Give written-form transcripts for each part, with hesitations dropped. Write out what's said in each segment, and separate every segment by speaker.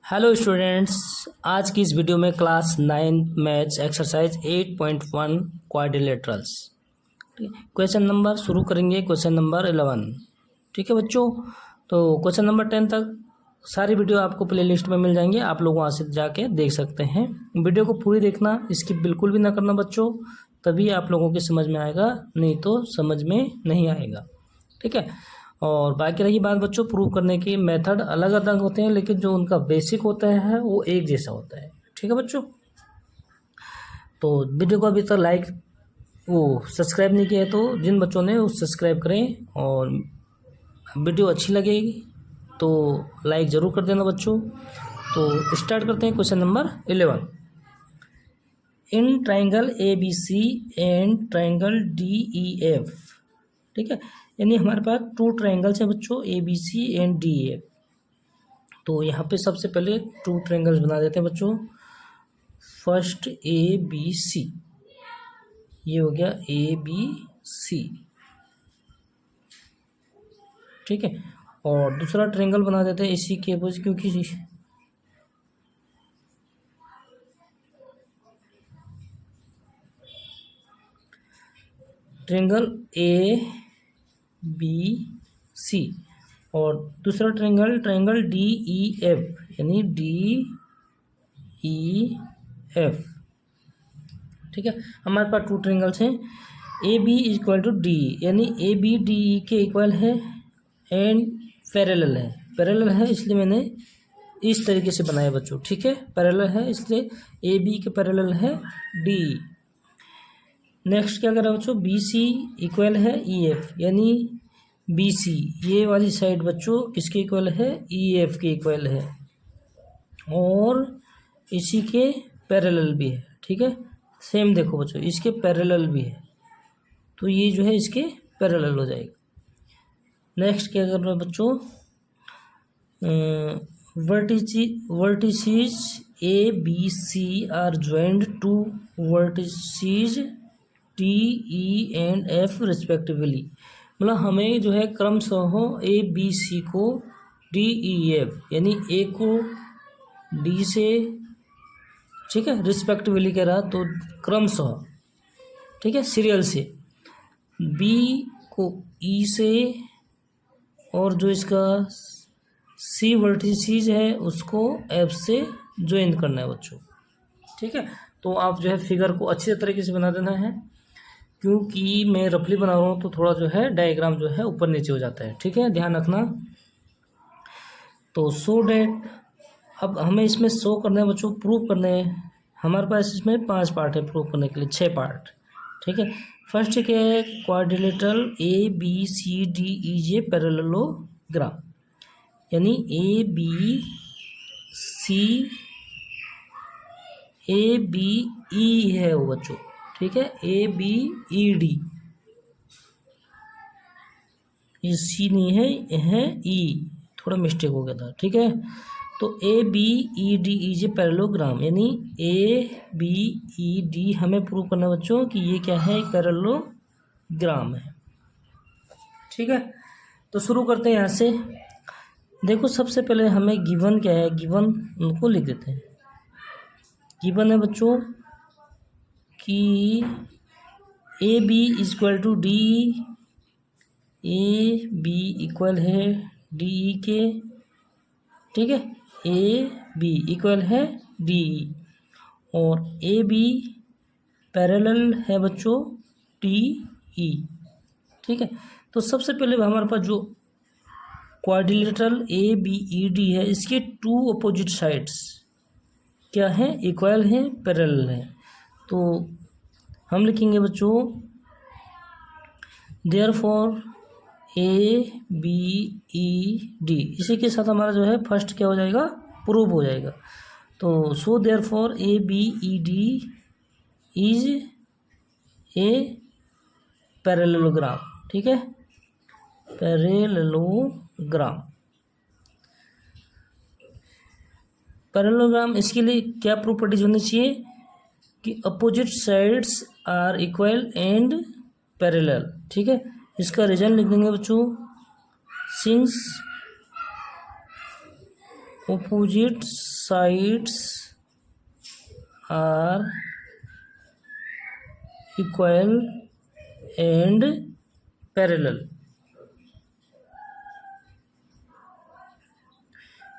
Speaker 1: Hello students, आज की इस वीडियो में class 9 maths exercise 8.1 quadrilaterals. Question number शुरू करेंगे, क्वेश्चन नंबर 11। ठीक है बच्चों, तो क्वेश्चन नंबर 10 तक सारी वीडियो आपको प्ले लिस्ट में मिल जाएंगे, आप लोग वहाँ से जाके देख सकते हैं। वीडियो को पूरी देखना, इसकी बिल्कुल भी ना करना बच्चों, तभी आप लोगों की समझ में आएगा, नहीं तो समझ में नहीं आएगा। ठीक है, और बाकी रही बात बच्चों, प्रूव करने की मेथड अलग अलग होते हैं, लेकिन जो उनका बेसिक होता है वो एक जैसा होता है। ठीक है बच्चों, तो वीडियो को अभी तक लाइक सब्सक्राइब नहीं किया है तो जिन बच्चों ने वो सब्सक्राइब करें, और वीडियो अच्छी लगेगी तो लाइक ज़रूर कर देना बच्चों। तो स्टार्ट करते हैं question number 11। In triangle ABC and triangle DEF। ठीक है, यानी हमारे पास 2 ट्राइंगल्स हैं बच्चों, ABC एंड DEF। तो यहाँ पे सबसे पहले 2 ट्राइंगल्स बना देते हैं बच्चों। फर्स्ट ABC, ये हो गया ABC। ठीक है, और दूसरा ट्राइंगल बना देते हैं इसी के अपोजिट, क्योंकि ट्राइंगल ABC और दूसरा ट्राइंगल DEF, यानी DEF। ठीक है, हमारे पास 2 ट्राइंगल्स हैं। AB इक्वल टू DE, यानी AB DE के इक्वल है एंड पैरेलल है। पैरेलल है इसलिए मैंने इस तरीके से बनाया बच्चों। ठीक है, पैरेलल है इसलिए AB के पैरेलल है DE। नेक्स्ट क्या करें बच्चों, BC इक्वल है EF, यानी BC ये वाली साइड बच्चों किसके इक्वल है, EF के इक्वल है, और इसी के पैरेलल भी है। ठीक है, सेम देखो बच्चों, इसके पैरेलल भी है, तो ये जो है इसके पैरेलल हो जाएगा। नेक्स्ट क्या कर रहे हैं बच्चों, vertices ABC are joined to vertices DE and F respectively. मतलब हमें जो है क्रमशः ABC को DEF, यानी A को D से, ठीक है, रिस्पेक्टिवली कह रहा तो क्रमशः, ठीक है, सीरियल से, B को E से, और जो इसका C वर्टिसेस है उसको F से ज्वाइन करना है बच्चों। ठीक है, तो आप जो है फिगर को अच्छी तरीके से बना देना है, क्योंकि मैं रफली बना रहा हूँ तो थोड़ा जो है डायग्राम जो है ऊपर नीचे हो जाता है। ठीक है, ध्यान रखना। तो सो डेट, अब हमें इसमें शो करना है बच्चों, प्रूव करना है। हमारे पास इसमें 5 पार्ट है प्रूव करने के लिए, 6 पार्ट। ठीक है, फर्स्ट क्या है, क्वाड्रिलेटरल ABCDEJ पैरेललोग्राम, यानी ABE है वो बच्चों। ठीक है, ABED, ये C नहीं है E, थोड़ा मिस्टेक हो गया था। ठीक है, तो ABEDEJ पैरेललोग्राम, यानी ABED हमें प्रूव करना है बच्चों कि ये क्या है, एक पैरेललोग्राम है। ठीक है, तो शुरू करते हैं यहाँ से। देखो सबसे पहले हमें गिवन क्या है, गिवन उनको लिख देते हैं। गिवन है बच्चों कि AB equal to D, AB equal है DE के। ठीक है, AB इक्वल है DE, और AB पैरेलल है बच्चों DE। ठीक है, तो सबसे पहले हमारे पास जो क्वाड्रिलेटरल ABED है, इसके 2 अपोजिट साइड्स क्या है, इक्वल है, पैरेलल है। तो हम लिखेंगे बच्चों देयरफॉर ABED, इसी के साथ हमारा जो है फर्स्ट क्या हो जाएगा, प्रूव हो जाएगा। तो so therefore ABED is a parallelogram. ठीक है, पैरेललोग्राम, पैरेललोग्राम इसके लिए क्या प्रॉपर्टीज होनी चाहिए कि opposite sides are equal and parallel. ठीक है, इसका रीजन लिख देंगे बच्चों, since opposite sides are equal and parallel।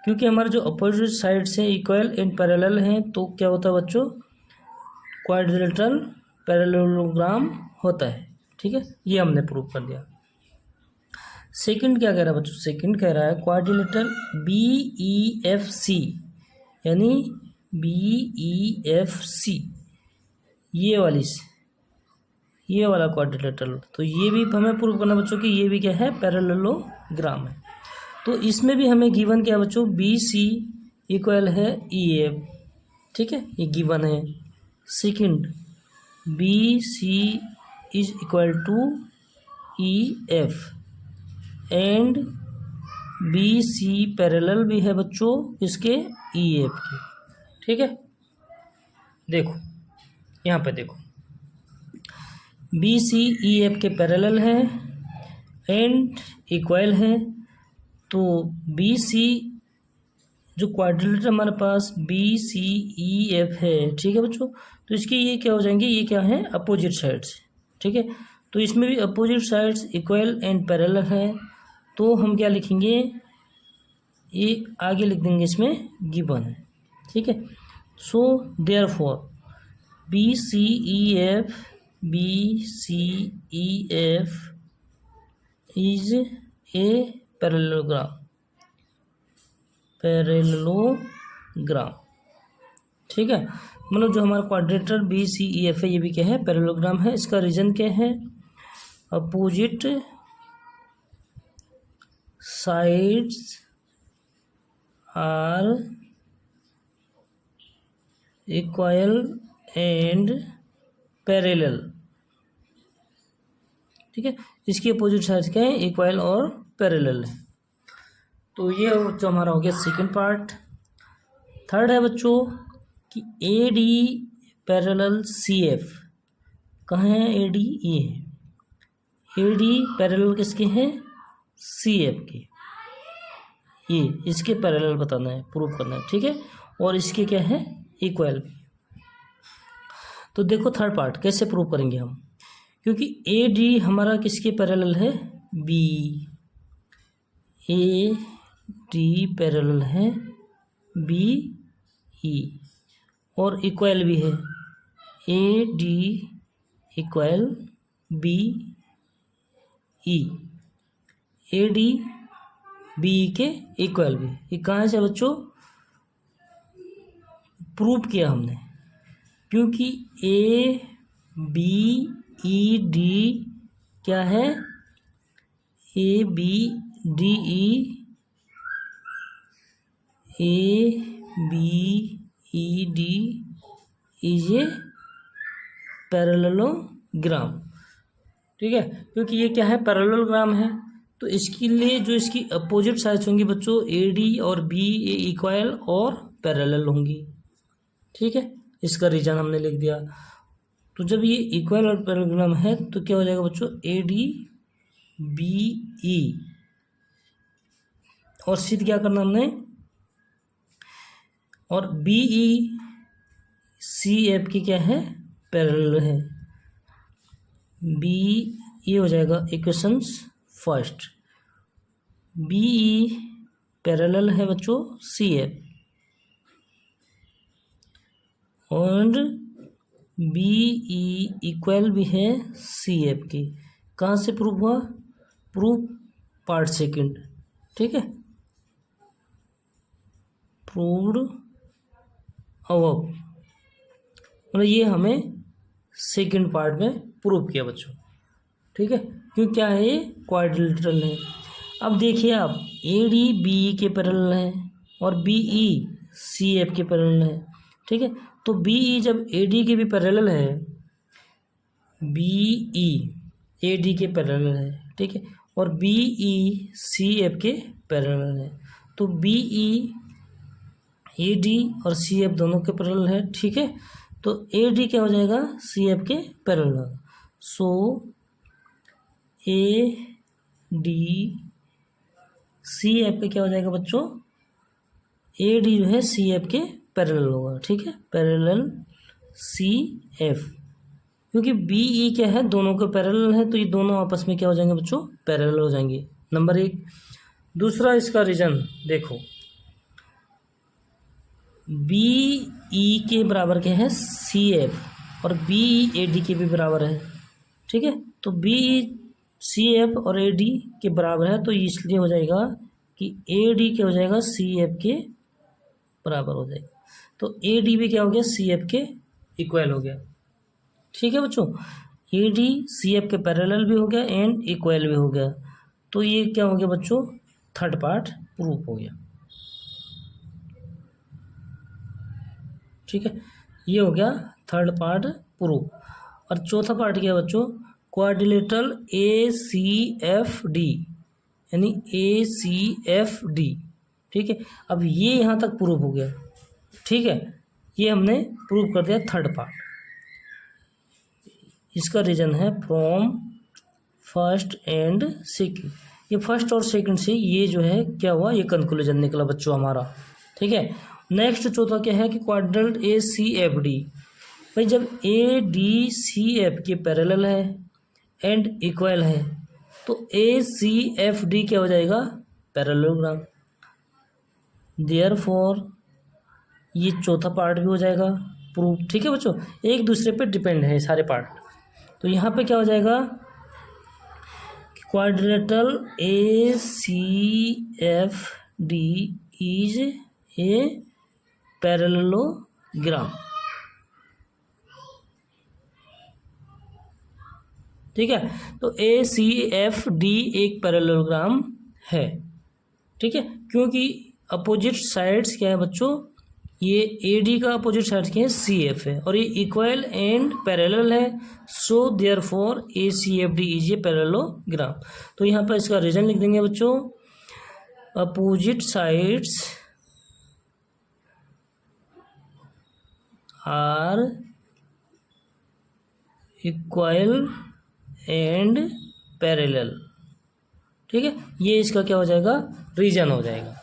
Speaker 1: क्योंकि हमारे जो अपोजिट साइड से इक्वल एंड पैरेलल हैं तो क्या होता है बच्चों, क्वाड्रिलेटरल पैरेललोग्राम होता है। ठीक है, ये हमने प्रूव कर दिया। सेकंड क्या कह रहा है बच्चों, सेकंड कह रहा है क्वाड्रिलेटरल BEFC, यानी BEFC ये वाला क्वाड्रिलेटरल, तो ये भी हमें प्रूव करना बच्चों कि ये भी क्या है, पैरेललोग्राम है। तो इसमें भी हमें गिवन क्या है बच्चों, BC इक्वल है EF। ठीक है, ये गिवन है। Second BC is equal to EF and BC parallel भी है बच्चों इसके EF के। ठीक है, देखो यहाँ पे देखो BC EF के पैरेलल है एंड इक्वल है। तो BC जो क्वाड्रिलेटरल हमारे पास BCEF है, ठीक है बच्चों, तो इसके ये क्या हो जाएंगे, ये क्या है, अपोजिट साइड्स। ठीक है, तो इसमें भी opposite sides equal and parallel है, तो हम क्या लिखेंगे, ये आगे लिख देंगे इसमें गिवन है। ठीक है, so therefore BCEF is a parallelogram. ठीक है, मतलब जो हमारा क्वाड्रिलेटरल BCEF है ये भी क्या है, पैरेललोग्राम है। इसका रीजन क्या है, opposite sides are equal and parallel. ठीक है, इसकी अपोजिट साइड्स क्या है, इक्वल और पैरेलल है। तो ये जो हमारा हो गया सेकंड पार्ट। थर्ड है बच्चों कि AD पैरेलल CF कहाँ है, AD ये है, AD पैरेलल किसके हैं, CF के, ये इसके पैरेलल बताना है, प्रूव करना है। ठीक है, और इसके क्या है, इक्वल। तो देखो थर्ड पार्ट कैसे प्रूव करेंगे हम, क्योंकि AD हमारा किसके पैरेलल है, AD पैरेलल है BE और इक्वल भी है, AD equal BE, AD BE के इक्वल भी। ये कहाँ से बच्चों प्रूव किया हमने, क्योंकि ABED क्या है, ABDE इज ए पैरेललोग्राम। ठीक है, क्योंकि ये क्या है, पैरेललोग्राम है, तो इसके लिए जो इसकी अपोजिट साइड्स होंगी बच्चों AD और BE इक्वल और पैरेलल होंगी। ठीक है, इसका रीजन हमने लिख दिया। तो जब ये इक्वल और पैरेललोग्राम है तो क्या हो जाएगा बच्चों, ADBE और सिद्ध क्या करना हमने, और BECF की क्या है, पैरेलल है। ये हो जाएगा इक्वेशंस फर्स्ट, BE पैरेलल है बच्चों CF और BE इक्वल भी है CF की। कहाँ से प्रूव हुआ, प्रूफ पार्ट सेकंड। ठीक है, प्रूव्ड अबव, मतलब ये हमें सेकंड पार्ट में प्रूव किया बच्चों। ठीक है, क्यों, क्या है, ये क्वाड्रिलेटरल है। अब देखिए आप, AD BE के पैरेलल है और BE CF के पैरेलल है। ठीक है, तो BE जब AD के भी पैरेलल है, BE AD के पैरेलल है, ठीक है, और BE CF के पैरेलल है, तो BE AD और CF दोनों के पैरेलल है। ठीक है, तो AD क्या हो जाएगा, CF के पैरेलल, सो AD CF पे क्या हो जाएगा बच्चों, ए डी जो है सी एफ के पैरेलल होगा, ठीक है, पैरेलल सी एफ, क्योंकि बी ई क्या है, दोनों के पैरेलल है, तो ये दोनों आपस में क्या हो जाएंगे बच्चों, पैरेलल हो जाएंगे, नंबर 1। दूसरा इसका रीजन देखो, बी ई के बराबर क्या है, सी एफ, और बी ई ए डी के भी बराबर है, ठीक है, तो बी ई सी एफ और ए डी के बराबर है, तो इसलिए हो जाएगा कि ए डी क्या हो जाएगा, सी एफ के बराबर हो जाएगा, तो ए डी भी क्या हो गया, सी एफ के इक्वल हो गया, ठीक है बच्चों, ए डी सी एफ के पैरेलल भी हो गया एंड इक्वल भी हो गया, तो ये क्या हो गया बच्चों, थर्ड पार्ट प्रूफ हो गया, ठीक है, ये हो गया थर्ड पार्ट प्रूफ। और चौथा पार्ट क्या है बच्चों, quadrilateral A C F D, यानी ए सी एफ डी, ठीक है, अब ये यहाँ तक प्रूफ हो गया, ठीक है, ये हमने प्रूव कर दिया थर्ड पार्ट। इसका रीजन है फ्रॉम फर्स्ट एंड सेकंड, ये फर्स्ट और सेकंड से ये जो है क्या हुआ, ये कंक्लूजन निकला बच्चों हमारा, ठीक है। नेक्स्ट चौथा क्या है कि क्वाड्रेंट ए सी एफ डी, भाई जब ए डी सी एफ के पैरेलल है एंड इक्वल है, तो ए सी एफ डी क्या हो जाएगा, पैरेललोग्राम, देयरफॉर ये चौथा पार्ट भी हो जाएगा प्रूफ, ठीक है बच्चों, एक दूसरे पे डिपेंड है सारे पार्ट। तो यहाँ पे क्या हो जाएगा, quadrilateral A C F D is a parallelogram, ठीक है, तो ए सी एफ डी एक पैरेललोग्राम है, ठीक है, क्योंकि अपोजिट साइड्स क्या है बच्चों, ये ए डी का अपोजिट साइड क्या है, सी एफ है, और ये इक्वल एंड पैरेलल है, so therefore A C F D is a parallelogram. तो यहाँ पर इसका रीजन लिख देंगे बच्चों, opposite sides are equal and parallel, ठीक है, ये इसका क्या हो जाएगा, रीजन हो जाएगा।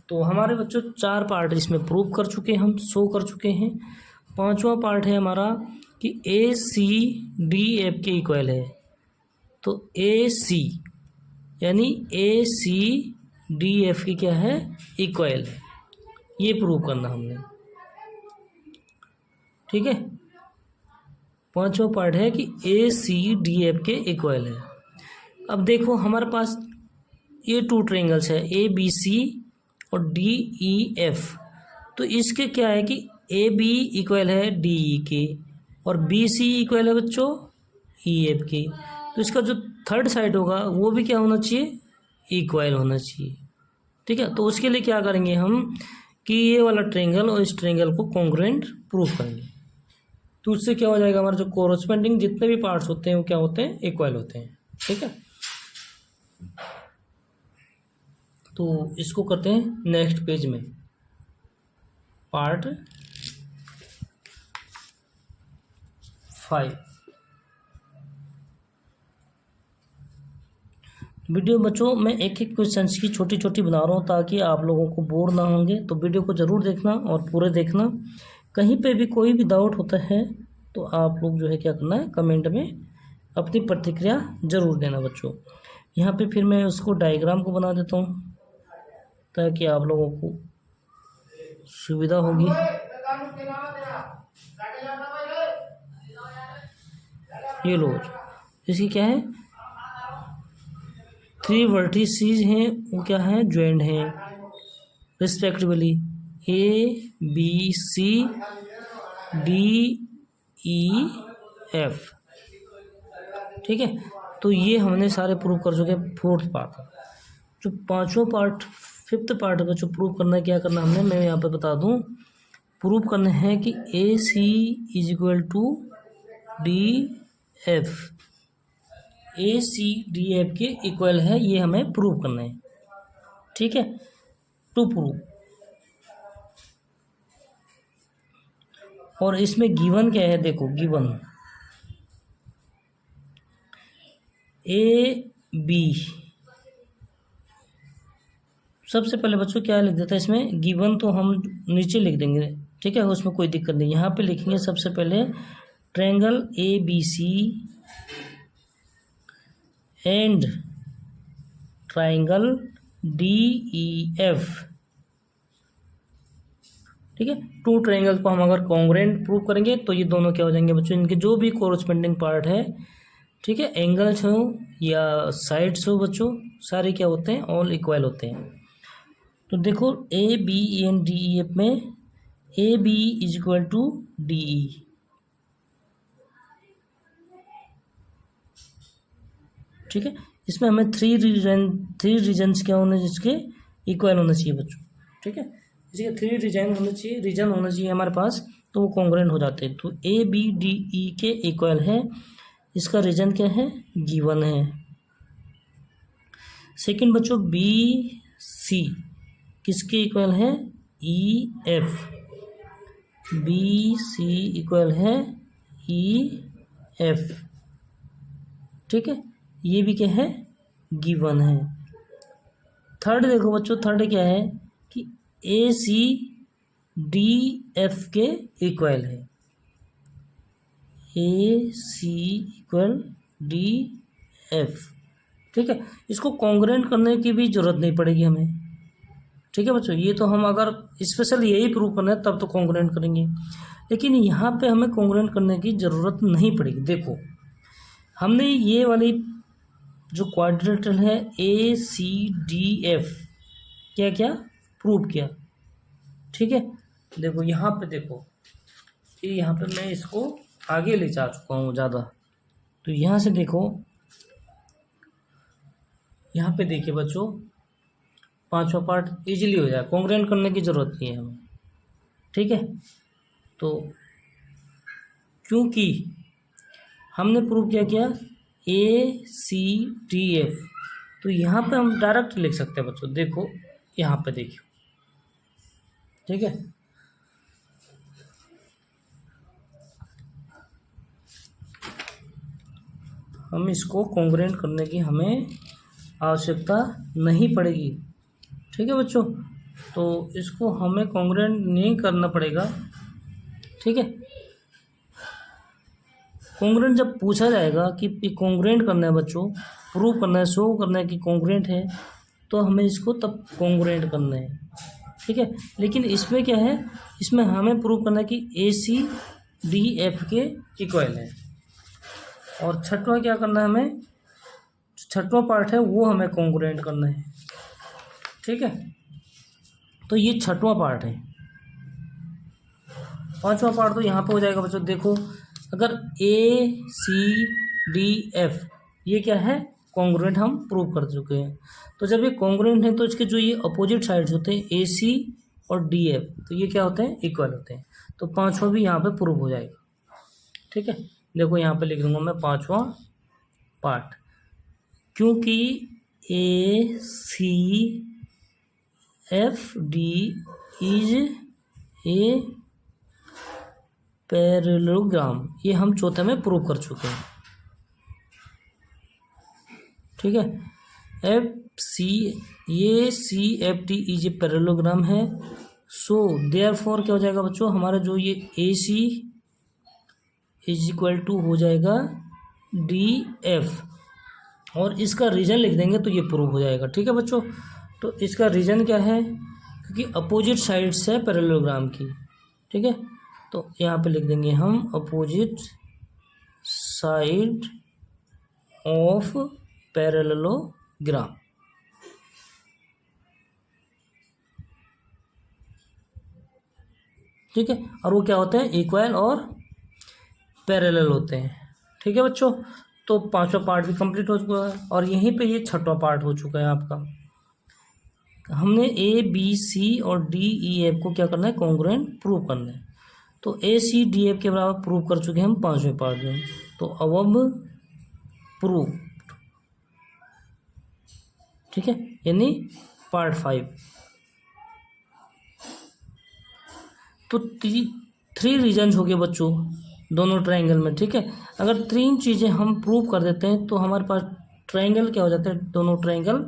Speaker 1: तो हमारे बच्चों 4 पार्ट इसमें प्रूव कर चुके हैं, हम शो कर चुके हैं। 5वां पार्ट है हमारा कि ए सी डी एफ के इक्वल है, तो ए सी यानी ए सी डी एफ की क्या है, इक्वल है, ये प्रूव करना हमने, ठीक है। 5वां पार्ट है कि ए सी डी एफ के इक्वल है। अब देखो हमारे पास ये 2 ट्रायंगल्स है, ए बी सी और डी ई एफ, तो इसके क्या है कि ए बी इक्वल है डी ई के और बी सी इक्वल है बच्चों ई एफ के, तो इसका जो थर्ड साइड होगा वो भी क्या होना चाहिए, इक्वल होना चाहिए, ठीक है। तो उसके लिए क्या करेंगे हम कि ये वाला ट्रायंगल और इस ट्रायंगल को कॉन्ग्रुएंट प्रूफ करेंगे, तो उससे क्या हो जाएगा, हमारे जो कोरस्पेंडिंग जितने भी पार्ट्स होते हैं वो क्या होते हैं, इक्वल होते हैं, ठीक है। तो इसको करते हैं नेक्स्ट पेज में, पार्ट 5। वीडियो बच्चों मैं एक एक क्वेश्चन की छोटी छोटी बना रहा हूँ ताकि आप लोगों को बोर ना होंगे, तो वीडियो को ज़रूर देखना और पूरे देखना। कहीं पे भी कोई भी डाउट होता है तो आप लोग जो है क्या करना है, कमेंट में अपनी प्रतिक्रिया ज़रूर देना बच्चों। यहाँ पे फिर मैं उसको डायग्राम को बना देता हूँ ताकि आप लोगों को सुविधा होगी। ये लो, इसकी क्या है, 3 वर्टिसेस हैं, वो क्या है, ज्वाइंट हैं respectively A B C D E F, ठीक है। तो ये हमने सारे प्रूव कर चुके हैं। 4th पार्ट, जो 5वां पार्ट 5th पार्ट का जो प्रूव करना है, क्या करना हमने, मैं यहाँ पे बता दूँ, प्रूव करना है कि A C is equal to D F, A C D F के इक्वल है, ये हमें प्रूव करना है, ठीक है। टू प्रूव, और इसमें गिवन क्या है, देखो गिवन ए बी सबसे पहले बच्चों क्या लिख देता है इसमें, गिवन तो हम नीचे लिख देंगे, ठीक है, उसमें कोई दिक्कत नहीं। यहाँ पे लिखेंगे सबसे पहले triangle ABC and triangle DEF, ठीक है। टू ट्रायंगल को हम अगर कॉन्ग्रुएंट प्रूव करेंगे तो ये दोनों क्या हो जाएंगे बच्चों, इनके जो भी कोरस्पेंडिंग पार्ट है, ठीक है, एंगल्स हो या साइड्स हो बच्चों, सारे क्या होते हैं, ऑल इक्वल होते हैं। तो देखो AB एंड DEF में AB is equal to DE, ठीक है। इसमें हमें थ्री रीजन्स क्या होने जिसके इक्वल होना चाहिए बच्चों, ठीक है। इसके थ्री रीजन होना चाहिए हमारे पास, तो वो कॉन्ग्रुएंट हो जाते हैं। तो ABDE के इक्वल है, इसका रीजन क्या है, गिवन है। सेकंड बच्चों BC किसके इक्वल है, EF, BC इक्वल है EF, ठीक है, ये भी क्या है, गिवन है। थर्ड देखो बच्चों, थर्ड क्या है कि ACDF के इक्वल है, AC इक्वल DF, ठीक है। इसको कॉन्ग्रुएंट करने की भी जरूरत नहीं पड़ेगी हमें, ठीक है बच्चों। ये तो हम अगर स्पेशल यही प्रूव करना है तब तो कॉन्ग्रुएंट करेंगे, लेकिन यहाँ पे हमें कॉन्ग्रुएंट करने की ज़रूरत नहीं पड़ेगी। देखो हमने ये वाली जो क्वाड्रिलेटरल है ACDF क्या क्या प्रूव किया, ठीक है। देखो यहाँ पे देखो, यहाँ पे मैं इसको आगे ले जा चुका हूँ ज़्यादा, तो यहाँ से देखो, यहाँ पे देखिए बच्चों, पांचवा पार्ट इजीली हो जाए, कॉन्ग्रुएंट करने की ज़रूरत नहीं है हमें, ठीक है। तो क्योंकि हमने प्रूव क्या ACDF, तो यहाँ पे हम डायरेक्ट लिख सकते हैं बच्चों। देखो यहाँ पे देखिए, ठीक है, हम इसको कॉन्ग्रुएंट करने की हमें आवश्यकता नहीं पड़ेगी, ठीक है बच्चों। तो इसको हमें कॉन्ग्रुएंट नहीं करना पड़ेगा, ठीक है। कॉन्ग्रुएंट जब पूछा जाएगा कि कॉन्ग्रुएंट करना है बच्चों, प्रूव करना है, शो करना है कि कॉन्ग्रुएंट है, तो हमें इसको तब कॉन्ग्रुएंट करना है, ठीक है। लेकिन इसमें क्या है, इसमें हमें प्रूव करना है कि ACDF के इक्वल है। और छठवां क्या करना है हमें, छठवां पार्ट है वो हमें कॉन्ग्रुएंट करना है, ठीक है। तो ये छठवां पार्ट है। पांचवा पार्ट तो यहाँ पे हो जाएगा बच्चों। देखो अगर ACDF ये क्या है, कॉन्ग्रुएंट हम प्रूव कर चुके हैं। तो जब ये कॉन्ग्रुएंट है तो इसके जो ये अपोजिट साइड्स होते हैं AC और DF, तो ये क्या होते हैं, इक्वल होते हैं। तो पांचवा भी यहाँ पे प्रूव हो जाएगा, ठीक है। देखो यहाँ पे लिख दूंगा मैं पांचवा पार्ट, क्योंकि ACFD इज ए पैरेललोग्राम, ये हम चौथे में प्रूव कर चुके हैं, ठीक है। CFD इज ए पैरेललोग्राम है। सो देयरफॉर क्या हो जाएगा बच्चों, हमारा जो ये AC इज इक्वल टू हो जाएगा DF, और इसका रीजन लिख देंगे तो ये प्रूव हो जाएगा, ठीक है बच्चों। तो इसका रीजन क्या है, क्योंकि अपोजिट साइड्स है पैरेललोग्राम की, ठीक है। तो यहाँ पे लिख देंगे हम अपोजिट साइड ऑफ पैरेललोग्राम, ठीक है। और वो क्या होते हैं, इक्वल और पैरेलल होते हैं, ठीक है बच्चों। तो पांचवा पार्ट भी कंप्लीट हो चुका है, और यहीं पे ये छठवां पार्ट हो चुका है आपका। हमने ABC और DEF को क्या करना है, कॉन्ग्रुएंट प्रूव करना है। तो ACDF के बराबर प्रूव कर चुके हैं हम पांचवें पार्ट में। तो अब प्रूव, ठीक है, यानी पार्ट 5। तो थ्री रीजन्स हो गए बच्चों दोनों ट्रायंगल में, ठीक है। अगर तीन चीज़ें हम प्रूव कर देते हैं तो हमारे पास ट्रायंगल क्या हो जाता है, दोनों ट्रायंगल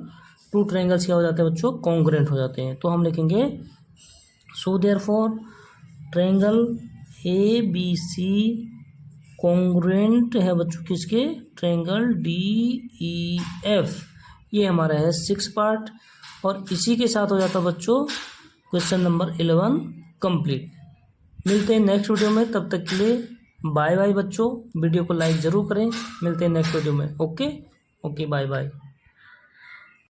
Speaker 1: टू ट्रायंगल्स क्या हो जाते हैं बच्चों, कॉन्ग्रुएंट हो जाते हैं। तो हम लिखेंगे so therefore triangle A B C congruent है बच्चों किसके, ट्रायंगल डी ई एफ। ये हमारा है 6 पार्ट और इसी के साथ हो जाता बच्चों क्वेश्चन नंबर 11 कंप्लीट। मिलते हैं नेक्स्ट वीडियो में, तब तक के लिए बाय बाय बच्चों। वीडियो को लाइक ज़रूर करें, मिलते हैं नेक्स्ट वीडियो में। Okay bye bye.